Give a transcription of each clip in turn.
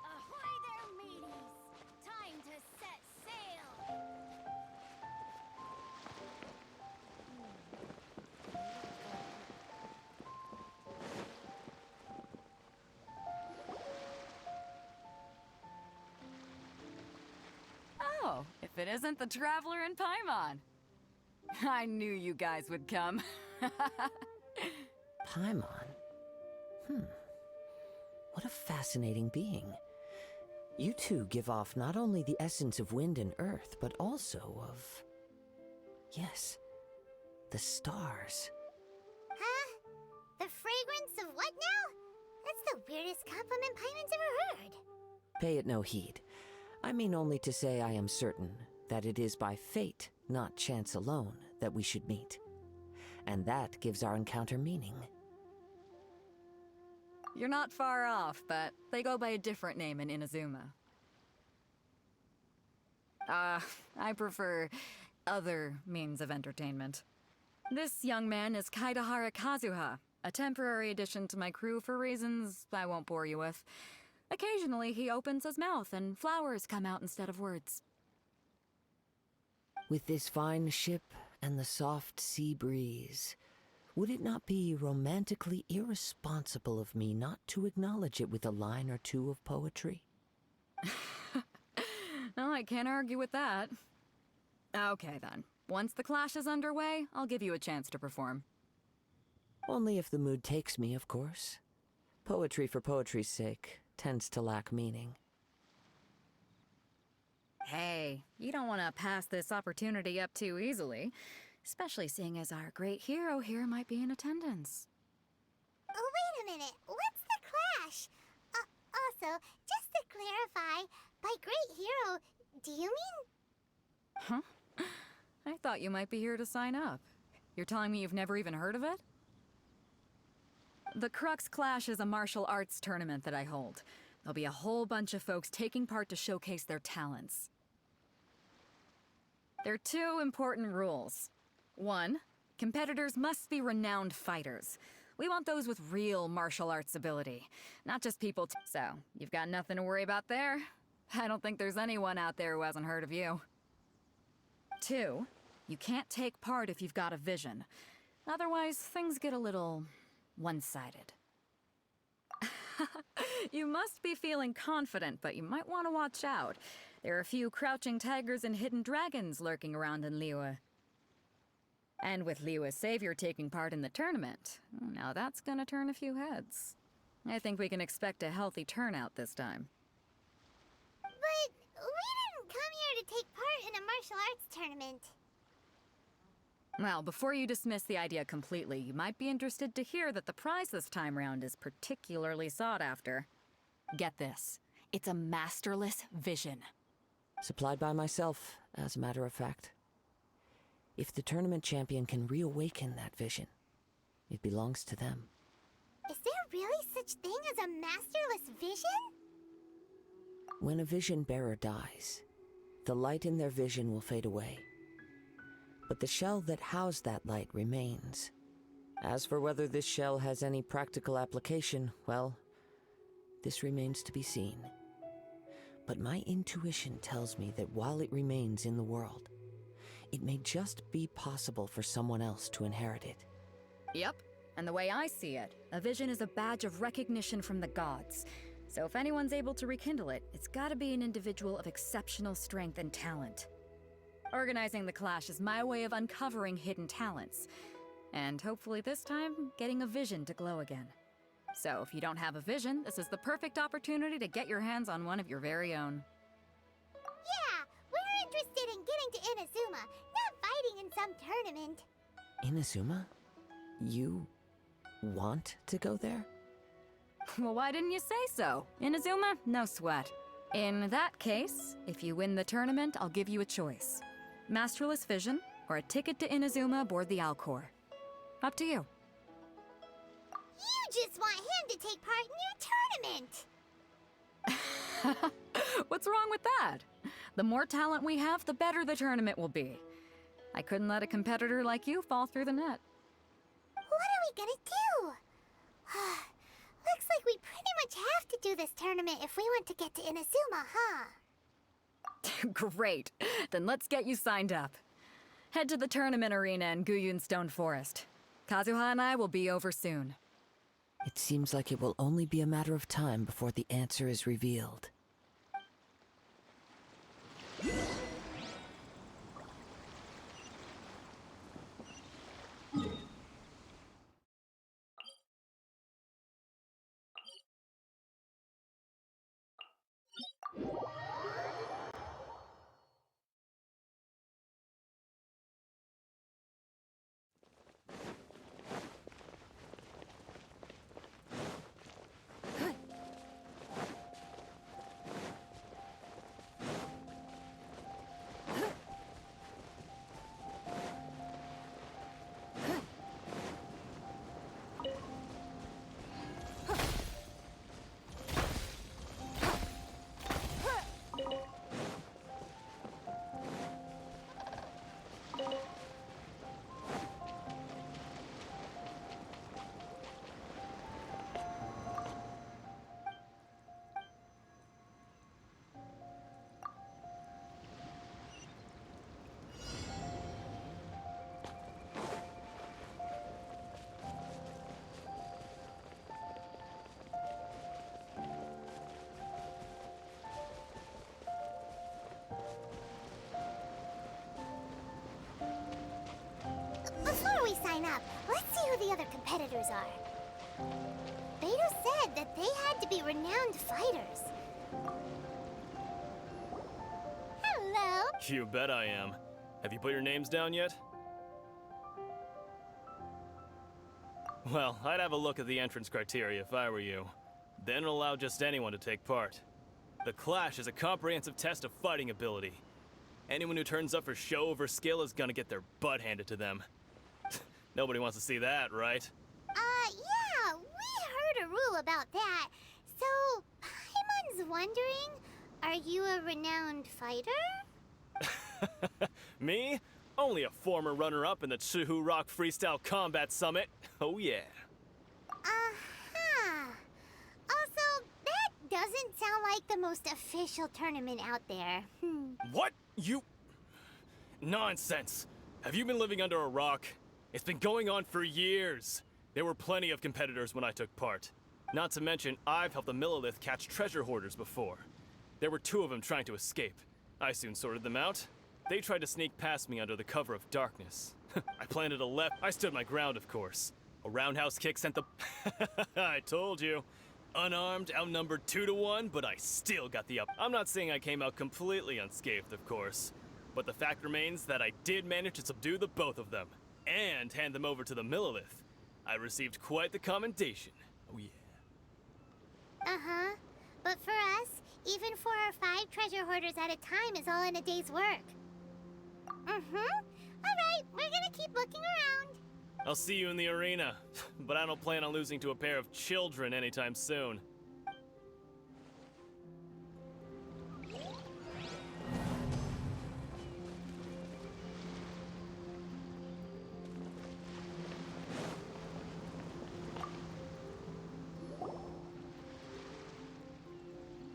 Ahoy there, mateys! Time to set sail! Oh, if it isn't the Traveler and Paimon. I knew you guys would come. Paimon? What a fascinating being. You two give off not only the essence of wind and earth, but also of... yes, the stars. Huh? The fragrance of what now? That's the weirdest compliment Paimon's ever heard. Pay it no heed. I mean only to say I am certain that it is by fate, not chance alone, that we should meet. And that gives our encounter meaning. You're not far off, but they go by a different name in Inazuma. I prefer other means of entertainment. This young man is Kaidahara Kazuha, a temporary addition to my crew for reasons I won't bore you with. Occasionally, he opens his mouth and flowers come out instead of words. With this fine ship and the soft sea breeze, would it not be romantically irresponsible of me not to acknowledge it with a line or two of poetry? No, I can't argue with that. Okay then. Once the clash is underway, I'll give you a chance to perform. Only if the mood takes me, of course. Poetry for poetry's sake tends to lack meaning. Hey, you don't want to pass this opportunity up too easily, especially seeing as our great hero here might be in attendance. Oh, wait a minute. What's the clash? Also, just to clarify, by great hero, do you mean... Huh? I thought you might be here to sign up. You're telling me you've never even heard of it? The Crux Clash is a martial arts tournament that I hold. There'll be a whole bunch of folks taking part to showcase their talents. There are two important rules. One, competitors must be renowned fighters. We want those with real martial arts ability, not just people so, you've got nothing to worry about there. I don't think there's anyone out there who hasn't heard of you. Two, you can't take part if you've got a vision. Otherwise, things get a little one-sided. You must be feeling confident, but you might want to watch out. There are a few crouching tigers and hidden dragons lurking around in Liyue. And with Liyue's savior taking part in the tournament, now that's gonna turn a few heads. I think we can expect a healthy turnout this time. But we didn't come here to take part in a martial arts tournament. Well, before you dismiss the idea completely, you might be interested to hear that the prize this time round is particularly sought after. Get this. It's a masterless vision. Supplied by myself, as a matter of fact. If the tournament champion can reawaken that vision, it belongs to them. Is there really such thing as a masterless vision? When a vision bearer dies, the light in their vision will fade away. But the shell that housed that light remains. As for whether this shell has any practical application, well, this remains to be seen. But my intuition tells me that while it remains in the world, it may just be possible for someone else to inherit it. Yep. And the way I see it, a vision is a badge of recognition from the gods. So if anyone's able to rekindle it, it's gotta be an individual of exceptional strength and talent. Organizing the clash is my way of uncovering hidden talents. And hopefully this time, getting a vision to glow again. So if you don't have a vision, this is the perfect opportunity to get your hands on one of your very own. Yeah, we're interested in getting to Inazuma, not fighting in some tournament. Inazuma? You want to go there? Well, why didn't you say so? Inazuma? No sweat. In that case, if you win the tournament, I'll give you a choice. Masterless Vision, or a ticket to Inazuma aboard the Alcor. Up to you. You just want him to take part in your tournament! What's wrong with that? The more talent we have, the better the tournament will be. I couldn't let a competitor like you fall through the net. What are we gonna do? Looks like we pretty much have to do this tournament if we want to get to Inazuma, huh? Great. Then let's get you signed up. Head to the tournament arena in Guyun Stone Forest. Kazuha and I will be over soon. It seems like it will only be a matter of time before the answer is revealed. Before we sign up, let's see who the other competitors are. Beidou said that they had to be renowned fighters. Hello. You bet I am. Have you put your names down yet? Well, I'd have a look at the entrance criteria if I were you. Then allow just anyone to take part. The Clash is a comprehensive test of fighting ability. Anyone who turns up for show over skill is gonna get their butt handed to them. Nobody wants to see that, right? Yeah, we heard a rule about that. So, Paimon's wondering, are you a renowned fighter? Me? Only a former runner-up in the Chihu Rock Freestyle Combat Summit. Oh yeah. Uh-huh. Also, that doesn't sound like the most official tournament out there. What? You... Nonsense. Have you been living under a rock? It's been going on for years. There were plenty of competitors when I took part. Not to mention, I've helped the Millilith catch treasure hoarders before. There were 2 of them trying to escape. I soon sorted them out. They tried to sneak past me under the cover of darkness. I planted a left. I stood my ground, of course. A roundhouse kick sent the... I told you. Unarmed, outnumbered 2 to 1, but I still got the up. I'm not saying I came out completely unscathed, of course. But the fact remains that I did manage to subdue the both of them. And hand them over to the Millilith. I received quite the commendation. Oh yeah. Uh-huh. But for us, even 4 or 5 treasure hoarders at a time is all in a day's work. Alright, we're gonna keep looking around. I'll see you in the arena, but I don't plan on losing to a pair of children anytime soon.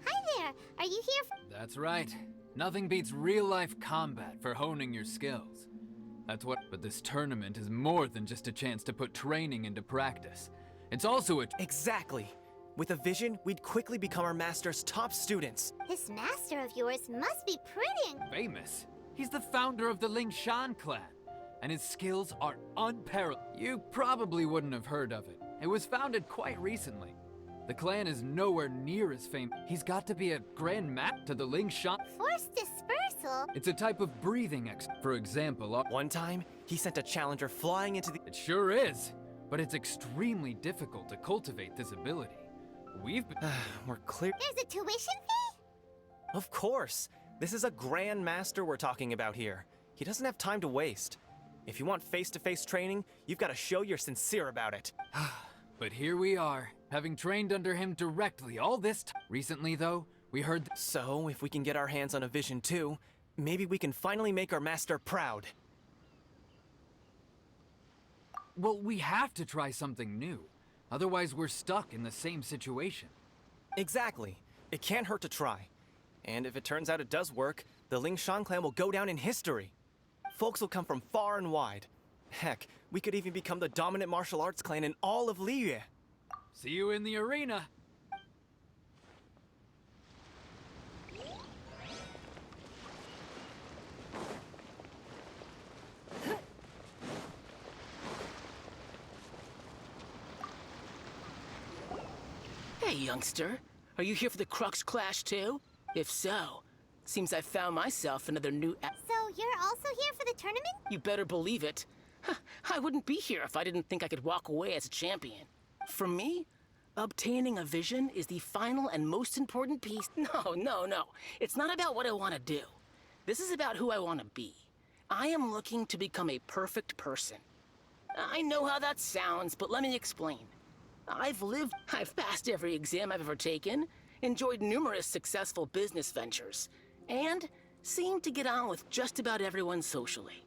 Hi there. Are Are you here That's right. Nothing beats real-life combat for honing your skills. But this tournament is more than just a chance to put training into practice. It's also a... Exactly. With a vision, we'd quickly become our master's top students. This master of yours must be pretty. famous. He's the founder of the Lingshan clan, and his skills are unparalleled. You probably wouldn't have heard of it. It was founded quite recently. The clan is nowhere near as famous. He's got to be a grand master to the Lingshan. Forced dispersal? It's a type of breathing For example, One time, he sent a challenger flying into the... it sure is, but it's extremely difficult to cultivate this ability. We've been... We're clear... There's a tuition fee? Of course. This is a grand master we're talking about here. He doesn't have time to waste. If you want face-to-face training, you've got to show you're sincere about it. But here we are, having trained under him directly all this time. Recently, though, we heard... So, if we can get our hands on a vision too, maybe we can finally make our master proud. Well, we have to try something new. Otherwise, we're stuck in the same situation. Exactly. It can't hurt to try. And if it turns out it does work, the Lingshan clan will go down in history. Folks will come from far and wide. Heck, we could even become the dominant martial arts clan in all of Liyue. See you in the arena. Hey, youngster. Are you here for the Crux Clash too? If so, seems I found myself another new So you're also here for the tournament? You better believe it. I wouldn't be here if I didn't think I could walk away as a champion. For me, obtaining a vision is the final and most important piece. No. It's not about what I want to do. This is about who I want to be. I am looking to become a perfect person. I know how that sounds, but let me explain. I've passed every exam I've ever taken, enjoyed numerous successful business ventures, and seem to get on with just about everyone socially.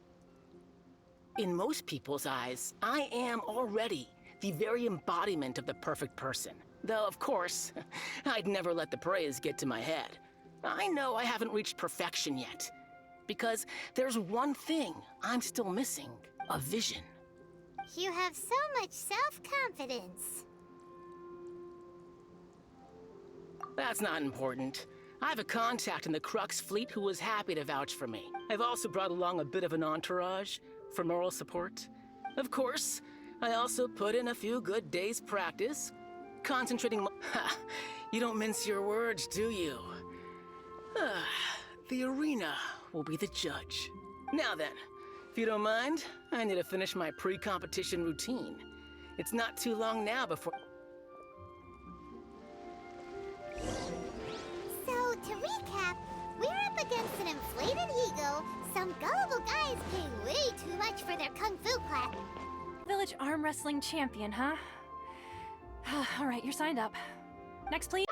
In most people's eyes, I am already the very embodiment of the perfect person. Though, of course, I'd never let the praise get to my head. I know I haven't reached perfection yet, because there's one thing I'm still missing: a vision. You have so much self-confidence. That's not important. I have a contact in the Crux fleet who was happy to vouch for me. I've also brought along a bit of an entourage for moral support. Of course, I also put in a few good days' practice, concentrating you don't mince your words, do you? The arena will be the judge. Now then, if you don't mind, I need to finish my pre-competition routine. It's not too long now before... So, to recap, we're up against an inflated ego, some gullible guys paying way too much for their kung fu class. Village arm wrestling champion, huh? All right, you're signed up. Next, please.